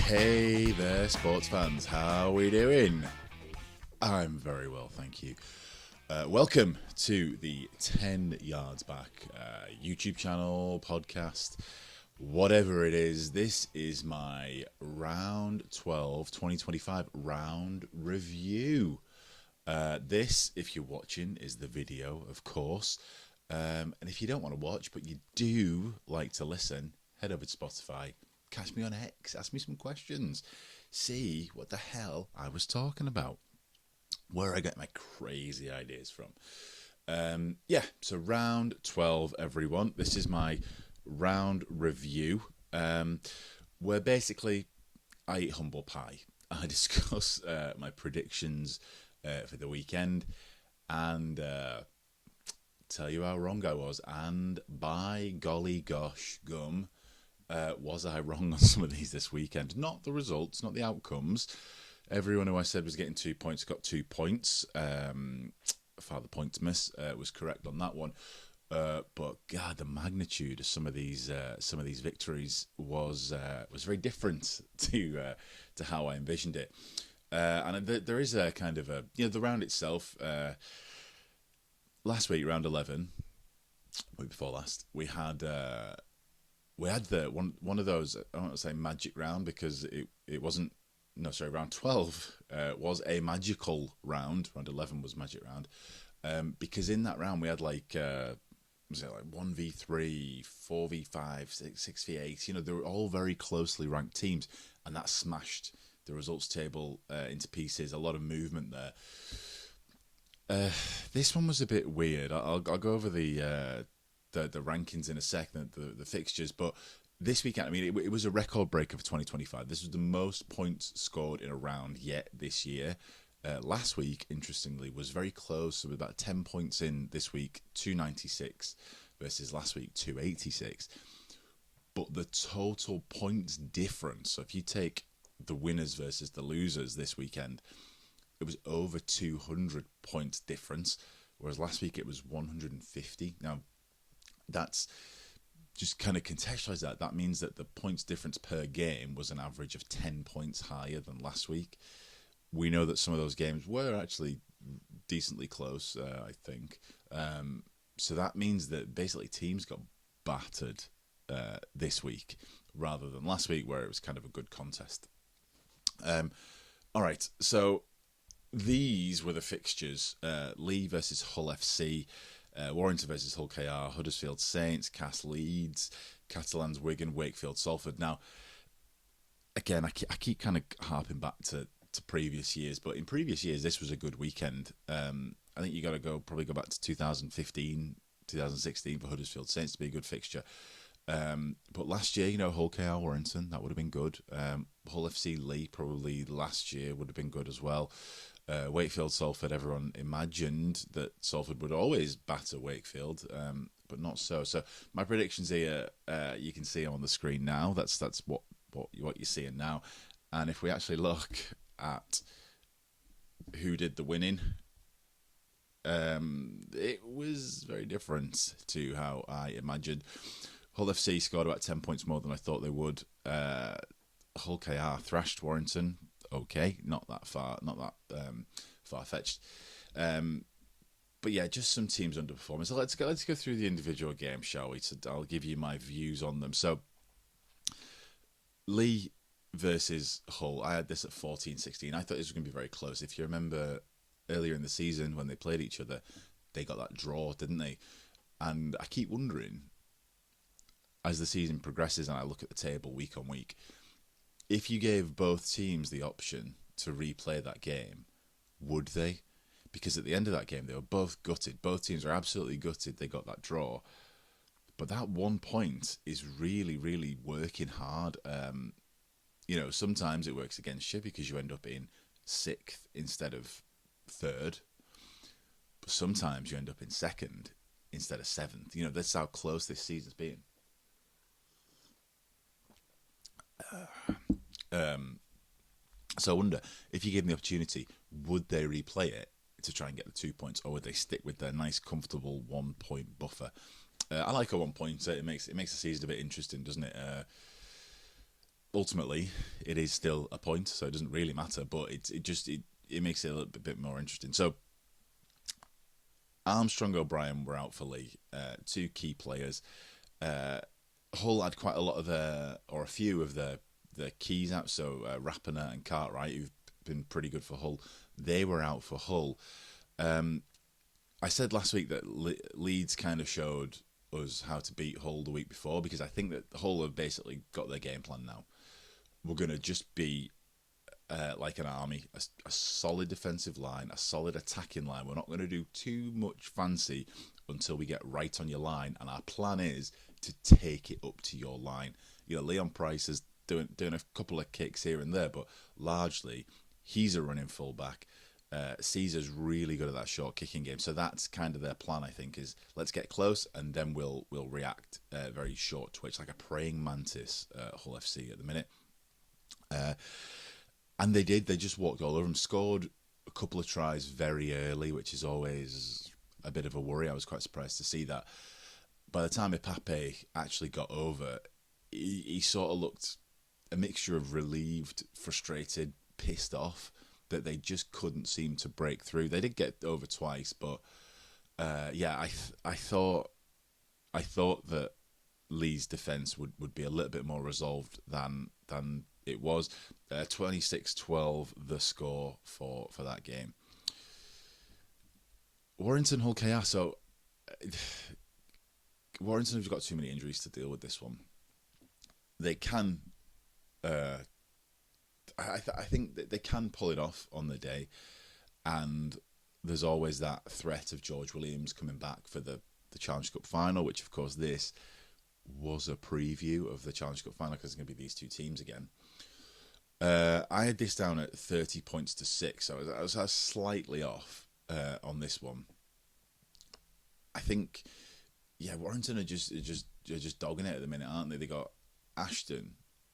Hey there, sports fans. How are we doing? I'm very well, thank you. Welcome to the 10 Yards Back YouTube channel, podcast, whatever it is. This is my round 12, 2025 round review. This, if you're watching, is the video, of course. And if you don't want to watch, but you do like to listen, head over to Spotify. Catch me on X, ask me some questions, see what the hell I was talking about, where I get my crazy ideas from. So round 12, everyone. This is my round review, where basically I eat humble pie. I discuss my predictions for the weekend and tell you how wrong I was. And by golly gosh gum, was I wrong on some of these this weekend? Not the results, not the outcomes. Everyone who I said was getting 2 points got 2 points. Father Pointsmas was correct on that one. But God, the magnitude of some of these victories was very different to how I envisioned it. And there is a kind of the round itself. Last week, round 11, week before last, we had the one of those, I don't want to say magic round because it wasn't. No, sorry, round 12 was a magical round. Round 11 was magic round, because in that round we had like 1v3, 4v5, 6v8. They were all very closely ranked teams, and that smashed the results table into pieces. A lot of movement there. This one was a bit weird. I'll go over the rankings in a second, the fixtures, but this weekend, I mean, it was a record breaker for 2025. This was the most points scored in a round yet this year. Last week, interestingly, was very close. So with about 10 points in this week, 296 versus last week, 286. But the total points difference, so if you take the winners versus the losers this weekend, it was over 200 points difference, whereas last week it was 150. Now, that's just kind of contextualize that. That means that the points difference per game was an average of 10 points higher than last week. We know that some of those games were actually decently close, I think. So that means that basically teams got battered this week rather than last week, where it was kind of a good contest. All right, so these were the fixtures. Leigh versus Hull FC, Warrington versus Hull KR, Huddersfield Saints, Leeds, Catalans, Wigan, Wakefield, Salford. Now, again, I keep kind of harping back to previous years, but in previous years, this was a good weekend. I think you got to probably go back to 2015, 2016 for Huddersfield Saints to be a good fixture. But last year, Hull KR, Warrington, that would have been good. Hull FC Leigh, probably last year, would have been good as well. Wakefield, Salford, everyone imagined that Salford would always batter Wakefield, but not so. So my predictions here, you can see them on the screen now. That's what you're seeing now. And if we actually look at who did the winning, it was very different to how I imagined. Hull FC scored about 10 points more than I thought they would. Hull KR thrashed Warrington. Okay, not that far-fetched. But yeah, just some teams underperforming. So let's go through the individual games, shall we? So I'll give you my views on them. So Leigh versus Hull, I had this at 14-16. I thought this was going to be very close. If you remember earlier in the season when they played each other, they got that draw, didn't they? And I keep wondering, as the season progresses and I look at the table week on week, if you gave both teams the option to replay that game, would they? Because at the end of that game, they were both gutted. Both teams were absolutely gutted they got that draw. But that 1 point is really, really working hard. Sometimes it works against you because you end up in 6th instead of 3rd. But sometimes you end up in 2nd instead of 7th. That's how close this season's been. So I wonder, if you gave them the opportunity, would they replay it to try and get the 2 points, or would they stick with their nice, comfortable 1 point buffer? I like a 1 pointer. It makes the season a bit interesting, doesn't it? ultimately, it is still a point, so it doesn't really matter. But it makes it a little bit more interesting. So Armstrong, O'Brien were out for Leigh, two key players. Hull had quite a lot of or a few of the keys out. So Rapiner and Cartwright, who've been pretty good for Hull, they were out for Hull. I said last week that Leeds kind of showed us how to beat Hull the week before, because I think that Hull have basically got their game plan now. We're going to just be like an army, a solid defensive line, a solid attacking line. We're not going to do too much fancy until we get right on your line, and our plan is to take it up to your line. Leon Price is doing a couple of kicks here and there, but largely he's a running fullback. Caesar's really good at that short kicking game, so that's kind of their plan. I think is let's get close and then we'll react very short twitch, like a praying mantis. Hull FC at the minute, and they did. They just walked all over them, scored a couple of tries very early, which is always a bit of a worry. I was quite surprised to see that. By the time Ipape actually got over, he sort of looked a mixture of relieved, frustrated, pissed off that they just couldn't seem to break through. They did get over twice, but I thought that Leigh's defence would be a little bit more resolved than it was. 26-12 the score for that game. Warrington Hull KR. So Warrington have got too many injuries to deal with this one. They can. I think that they can pull it off on the day, and there's always that threat of George Williams coming back for the Challenge Cup final, which of course this was a preview of the Challenge Cup final because it's going to be these two teams again. I had this down at 30 points to 6, so I was slightly off on this one. I think, Warrington are just dogging it at the minute, aren't they? They got Ashton,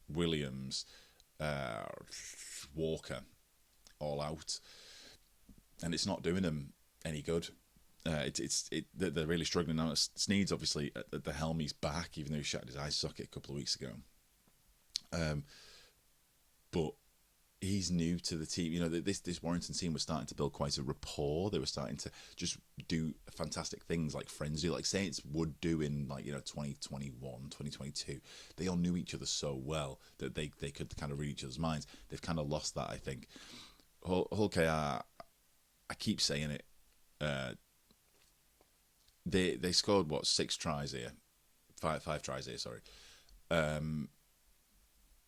Williams, Walker all out, and it's not doing them any good. They're really struggling now. Sneed's obviously at the helm. He's back, even though he shattered his eye socket a couple of weeks ago. But he's new to the team. This Warrington team was starting to build quite a rapport. They were starting to just do fantastic things like friends do, like Saints would do in 2021, 2022. They all knew each other so well that they could kind of read each other's minds. They've kind of lost that, I think. Hull KR, I keep saying it. They scored 6 tries here, five tries here. Sorry, and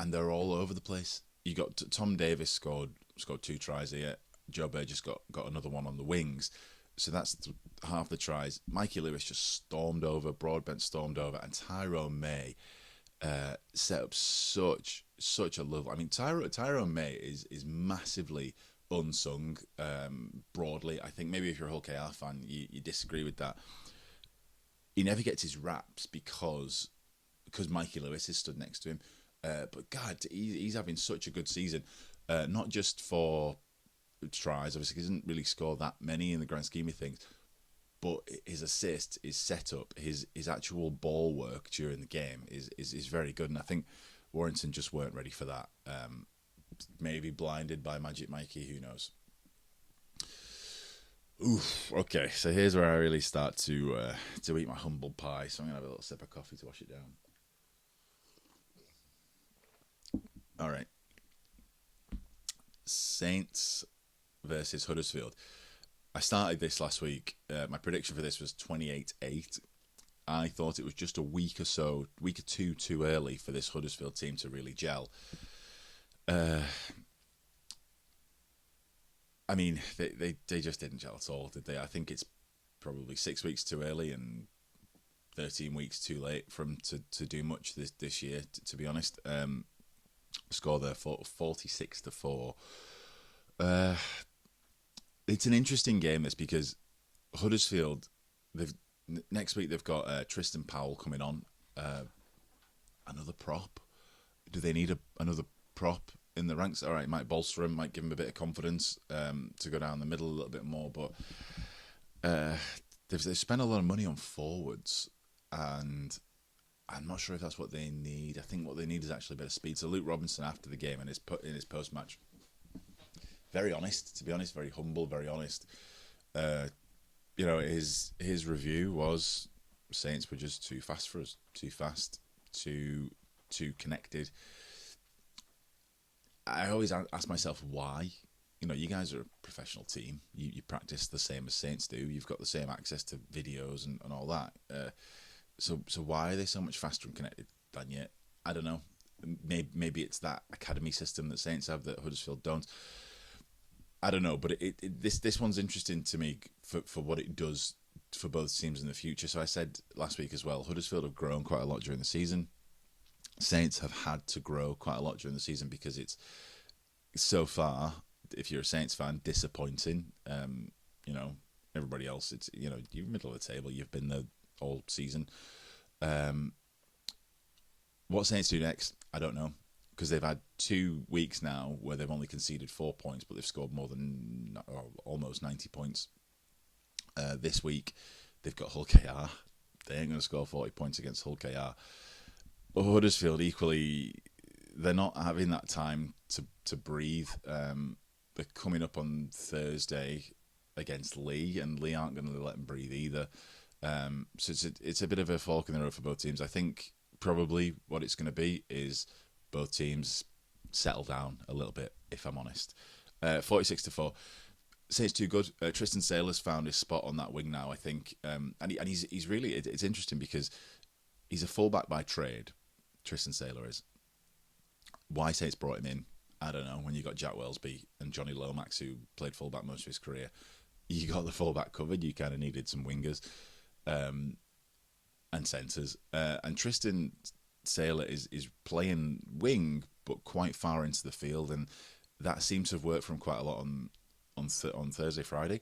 they're all over the place. You got Tom Davis scored 2 tries here. Joe Burgess got another one on the wings. So that's half the tries. Mikey Lewis just stormed over. Broadbent stormed over. And Tyrone May set up such a love. I mean, Tyrone May is massively unsung broadly. I think maybe if you're a Hull KR fan, you disagree with that. He never gets his raps because Mikey Lewis is stood next to him. But God, he's having such a good season. Not just for tries, obviously he doesn't really score that many in the grand scheme of things, but his assist, his setup, his actual ball work during the game is very good. And I think Warrington just weren't ready for that. Maybe blinded by Magic Mikey, who knows. Oof. Okay, so here's where I really start to eat my humble pie. So I'm gonna have a little sip of coffee to wash it down. All right. Saints versus Huddersfield. I started this last week. My prediction for this was 28-8. I thought it was just a week or two too early for this Huddersfield team to really gel. I mean, they just didn't gel at all, did they? I think it's probably 6 weeks too early and 13 weeks too late for them to do much this year, to be honest. Score there for 46-4. It's an interesting game, this, because Huddersfield, next week they've got Tristan Powell coming on. Another prop. Do they need another prop in the ranks? All right, might bolster him, might give him a bit of confidence to go down the middle a little bit more. But they've spent a lot of money on forwards, and I'm not sure if that's what they need. I think what they need is actually a bit of speed. So Luke Robinson, after the game and in his post match, very honest, to be honest, very humble, very honest. His review was Saints were just too fast for us, too fast, too connected. I always ask myself why. You guys are a professional team. You practice the same as Saints do. You've got the same access to videos and all that. So why are they so much faster and connected than yet? I don't know. Maybe it's that academy system that Saints have that Huddersfield don't. I don't know, but this one's interesting to me for what it does for both teams in the future. So I said last week as well, Huddersfield have grown quite a lot during the season. Saints have had to grow quite a lot during the season because it's so far, if you're a Saints fan, disappointing. Everybody else, it's you're middle of the table. You've been there all season. What Saints do next, I don't know, because they've had 2 weeks now where they've only conceded 4 points, but they've scored almost 90 points. This week, they've got Hull KR. They ain't going to score 40 points against Hull KR. But Huddersfield, equally, they're not having that time to breathe. They're coming up on Thursday against Leigh, and Leigh aren't going to let them breathe either. So it's a bit of a fork in the road for both teams. I think probably what it's going to be is both teams settle down a little bit, if I'm honest. 46-4. Saints too good. Tristan Saylor's found his spot on that wing now, I think. And he's really... It's interesting because he's a fullback by trade, Tristan Saylor is. Why Saints brought him in, I don't know. When you got Jack Wellesby and Johnny Lomax, who played fullback most of his career, you got the fullback covered. You kind of needed some wingers and centres. And Tristan Saylor is playing wing, but quite far into the field, and that seems to have worked for him quite a lot on Thursday, Friday,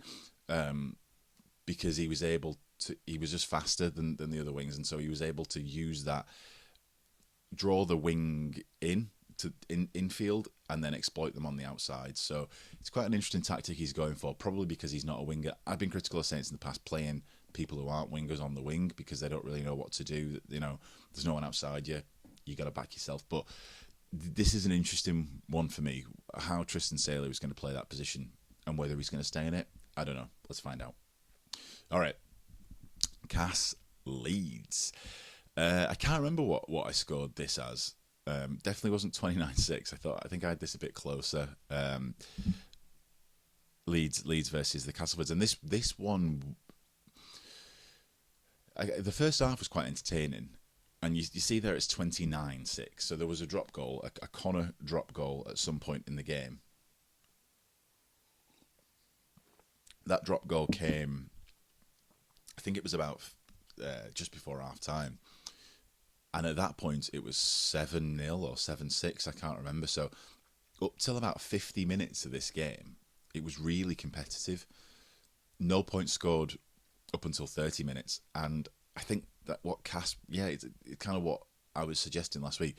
because he was able to. He was just faster than the other wings, and so he was able to use that, draw the wing infield, and then exploit them on the outside. So it's quite an interesting tactic he's going for, probably because he's not a winger. I've been critical of Saints in the past playing people who aren't wingers on the wing because they don't really know what to do. There's no one outside you. You got to back yourself. But this is an interesting one for me. How Tristan Saylor is going to play that position and whether he's going to stay in it, I don't know. Let's find out. All right. Cass Leeds. I can't remember what I scored this as. Definitely wasn't 29-6. I think I had this a bit closer. Leeds versus the Castlefords, and this one, the first half was quite entertaining, and you see there it's 29-6. So there was a drop goal, a Connor drop goal at some point in the game. That drop goal came, I think it was about just before half time. And at that point, it was 7-0 or 7-6, I can't remember. So up till about 50 minutes of this game, it was really competitive. No points scored up until 30 minutes. And I think that it's kind of what I was suggesting last week.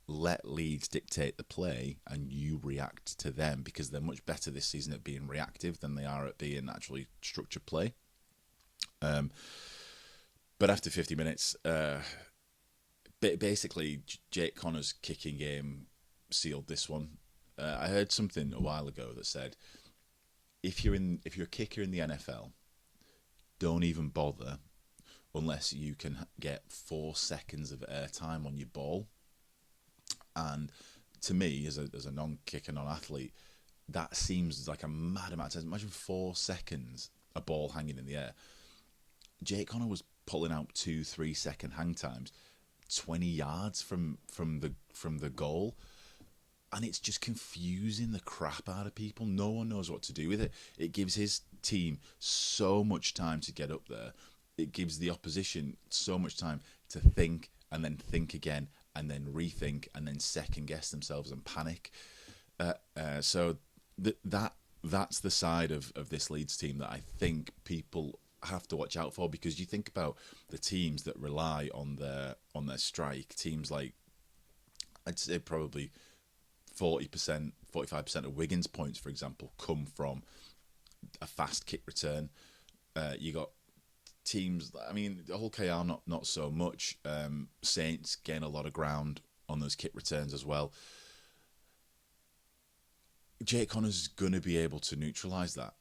Let Leeds dictate the play and you react to them, because they're much better this season at being reactive than they are at being actually structured play. But after 50 minutes... basically, Jake Connor's kicking game sealed this one. I heard something a while ago that said, if you're a kicker in the NFL, don't even bother unless you can get 4 seconds of airtime on your ball. And to me, as a non-kicker, non-athlete, that seems like a mad amount of time. Imagine 4 seconds, a ball hanging in the air. Jake Connor was pulling out 2-3 second hang times 20 yards from the goal, and it's just confusing the crap out of people. No one knows what to do with it. It gives his team so much time to get up there. It gives the opposition so much time to think and then think again and then rethink and then second guess themselves and panic. So that's the side of this Leeds team that I think people have to watch out for, because you think about the teams that rely on their strike, teams like, I'd say probably 40%, 45% of Wigan's points, for example, come from a fast kick return. You got teams, I mean, the whole KR not so much. Saints gain a lot of ground on those kit returns as well. Jake Connor's going to be able to neutralise that.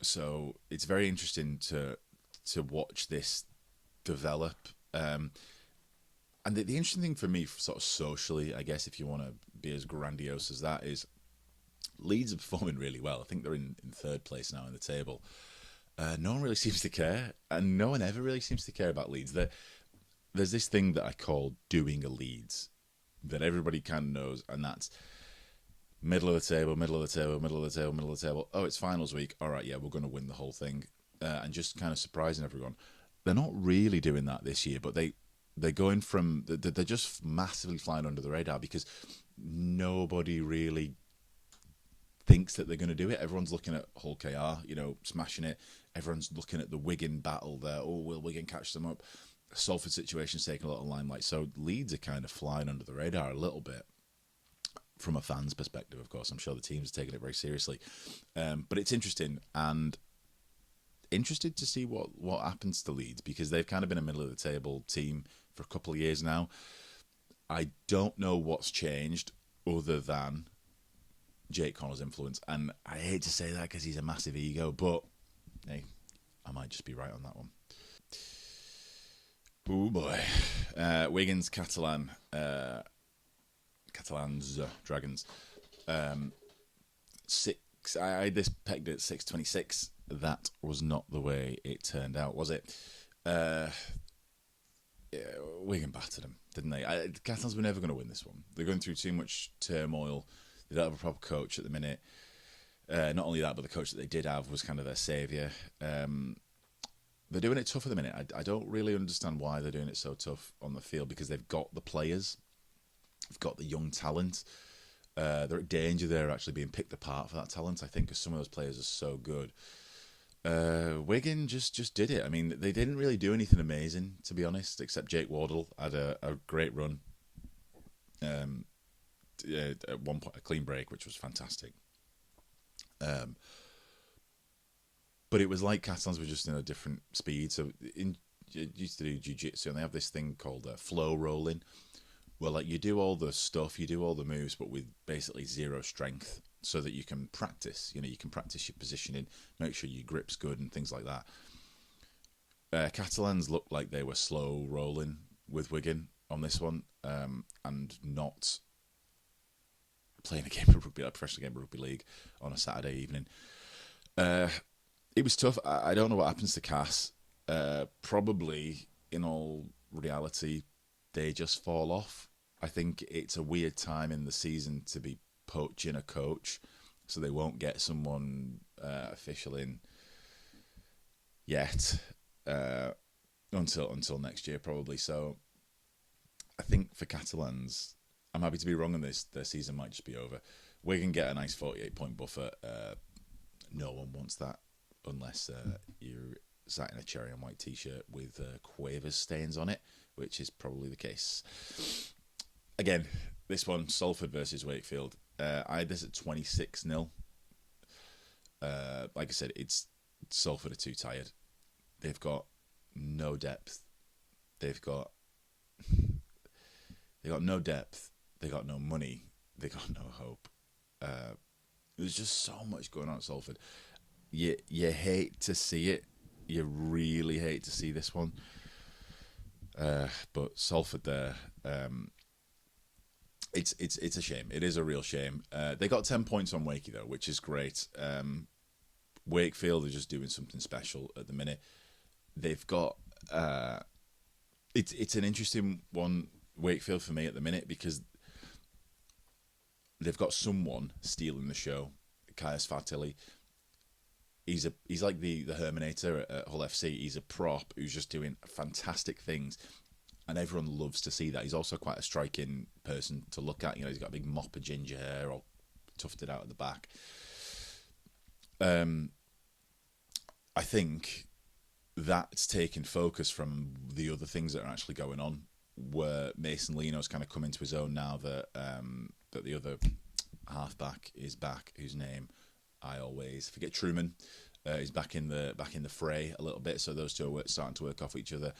So it's very interesting to watch this develop. And the interesting thing for me, sort of socially, I guess, if you want to be as grandiose as that, is Leeds are performing really well. I think they're in third place now in the table. No one really seems to care, and no one ever really seems to care about Leeds. There's this thing that I call doing a Leeds, that everybody kind of knows, and that's middle of the table, middle of the table, middle of the table, middle of the table. Oh, it's finals week. All right, yeah, we're going to win the whole thing, and just kind of surprising everyone. They're not really doing that this year, but they're going from, they're just massively flying under the radar because nobody really thinks that they're going to do it. Everyone's looking at Hull KR, smashing it. Everyone's looking at the Wigan battle there. Oh, will Wigan catch them up? Salford situation's taking a lot of limelight. So Leeds are kind of flying under the radar a little bit from a fan's perspective, of course. I'm sure the team's taking it very seriously. But it's interesting, and interested to see what happens to Leeds, because they've kind of been a middle of the table team for a couple of years now. I don't know what's changed other than Jake Connor's influence, and I hate to say that because he's a massive ego, but hey, I might just be right on that one. Oh boy. Wigan's Catalans, Dragons. I had this pegged at 626. That was not the way it turned out, was it? Wigan battered them, didn't they? The Catalans were never going to win this one. They're going through too much turmoil. They don't have a proper coach at the minute. Not only that, but the coach that they did have was kind of their saviour. They're doing it tough at the minute. I don't really understand why they're doing it so tough on the field, because they've got the players. They've got the young talent. They're at danger there actually being picked apart for that talent, I think, because some of those players are so good. Wigan just did it. I mean, they didn't really do anything amazing, to be honest, except Jake Wardle had a great run. At one point, a clean break, which was fantastic. But it was like Catalans were just in a different speed. So you used to do jiu-jitsu, and they have this thing called flow rolling, where like you do all the stuff, you do all the moves, but with basically zero strength, so that you can practice. You can practice your positioning, make sure your grip's good, and things like that. Catalans looked like they were slow rolling with Wigan on this one, and not playing a game of rugby, a professional game of rugby league on a Saturday evening. It was tough. I don't know what happens to Cass. Probably, in all reality, they just fall off. I think it's a weird time in the season to be poaching a coach, so they won't get someone official in yet until next year probably. So I think for Catalans, I'm happy to be wrong on this. Their season might just be over. Wigan get a nice 48-point buffer. No one wants that unless you're sat in a cherry and white t-shirt with Quavers stains on it, which is probably the case. Again, this one, Salford versus Wakefield. I had this at 26-0. Like I said, Salford are too tired. They've got no depth. They've got no depth. They got no money. They got no hope. There's just so much going on at Salford. You hate to see it. You really hate to see this one. But Salford there, it's a shame. It is a real shame. They got 10 points on Wakey though, which is great. Wakefield are just doing something special at the minute. They've got it's an interesting one, Wakefield, for me at the minute, because they've got someone stealing the show. Kaius Fatili. He's like the Herminator at Hull FC. He's a prop who's just doing fantastic things, and everyone loves to see that. He's also quite a striking person to look at. He's got a big mop of ginger hair, all tufted out at the back. I think that's taken focus from the other things that are actually going on, where Mason Leno's kind of come into his own now that that the other halfback is back, whose name I always forget. Truman. is back in the fray a little bit. So those two are starting to work off each other.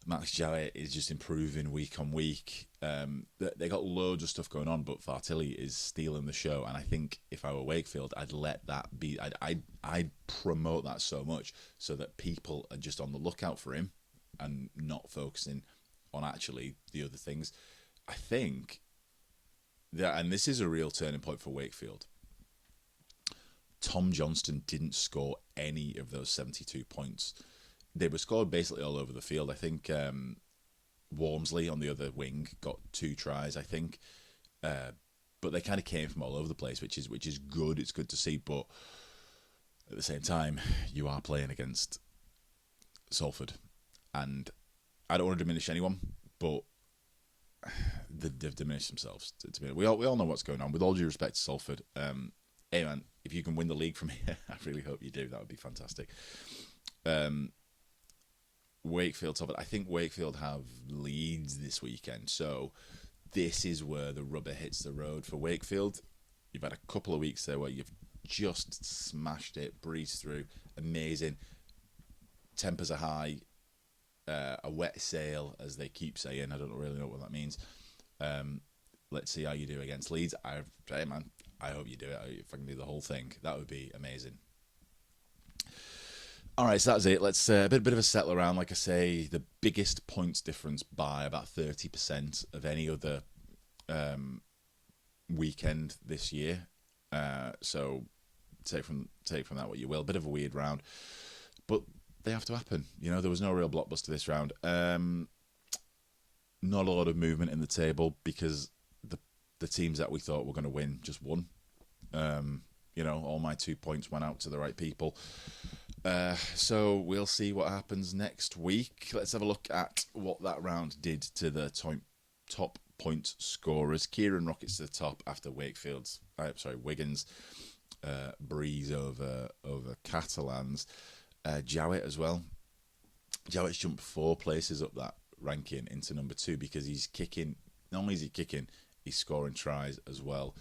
Max Jowett is just improving week on week. They got loads of stuff going on, but Fartilli is stealing the show. And I think if I were Wakefield, I'd let that be. I'd promote that so much so that people are just on the lookout for him and not focusing on actually the other things. I think that, and this is a real turning point for Wakefield. Tom Johnston didn't score any of those 72 points. They were scored basically all over the field. I think Wormsley on the other wing got 2 tries, I think. But they kind of came from all over the place, which is good. It's good to see. But at the same time, you are playing against Salford. And I don't want to diminish anyone, but they've diminished themselves. We all know what's going on. With all due respect to Salford, hey man, if you can win the league from here, I really hope you do. That would be fantastic. Wakefield top. I think Wakefield have Leeds this weekend, so this is where the rubber hits the road for Wakefield. You've had a couple of weeks there where you've just smashed it, breezed through, amazing. Tempers are high, a wet sail, as they keep saying. I don't really know what that means. Let's see how you do against Leeds. Hey man, I hope you do it. If I can do the whole thing, that would be amazing. All right, so that's it. Let's a bit of a settle around. Like I say, the biggest points difference by about 30% of any other weekend this year. So take from that what you will. Bit of a weird round, but they have to happen. You know, there was no real blockbuster this round. Not a lot of movement in the table because the teams that we thought were going to win just won. You know, all my 2 points went out to the right people. So we'll see what happens next week. Let's have a look at what that round did to the top point scorers. Kieran rockets to the top after Wigan's breeze over Catalans. Jowett as well. Jowett's jumped 4 places up that ranking into number 2 because he's kicking. Not only is he kicking, he's scoring tries as well.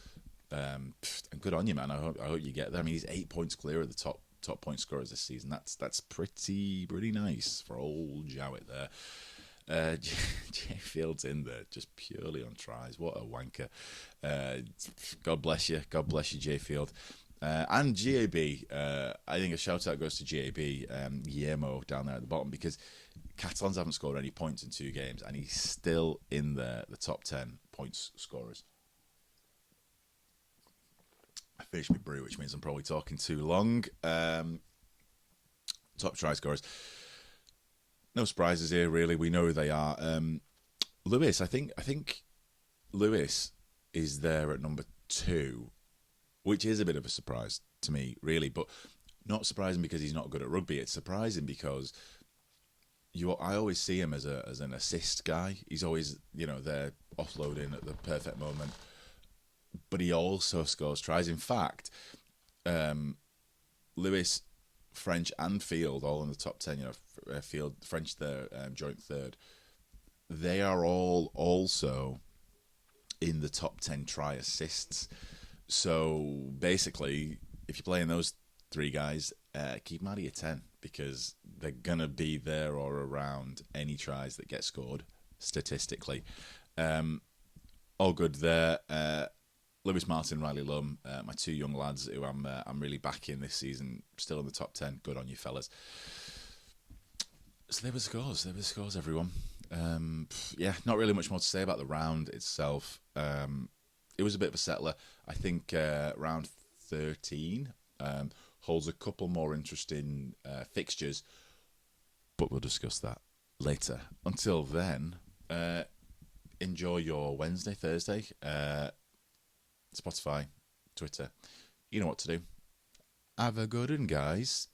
And good on you, man. I hope you get there. I mean, he's 8 points clear of the top point scorers this season. That's pretty nice for old Jowett there. Jay Field's in there just purely on tries. What a wanker. God bless you. God bless you, Jay Field. And GAB, I think a shout out goes to GAB, Guillermo down there at the bottom, because Catalans haven't scored any points in 2 games and he's still in the top 10 points scorers. I finished my brew, which means I'm probably talking too long. Top try scorers. No surprises here, really. We know who they are. Lewis, I think Lewis is there at number 2, which is a bit of a surprise to me, really. But not surprising because he's not good at rugby. It's surprising because I always see him as an assist guy. He's always, there offloading at the perfect moment. But he also scores tries. In fact, Lewis, French and Field all in the top 10. Field, French there, joint third. They are all also in the top 10 try assists. So basically, if you're playing those 3 guys, keep them out of your 10 because they're going to be there or around any tries that get scored statistically. All good there. Lewis Martin, Riley Lum, my 2 young lads who I'm really backing this season, still in the top 10. Good on you, fellas. So there were scores. Everyone. Not really much more to say about the round itself. It was a bit of a settler. I think round 13 holds a couple more interesting fixtures, but we'll discuss that later. Until then, enjoy your Wednesday, Thursday. Spotify, Twitter. You know what to do. Have a good one, guys.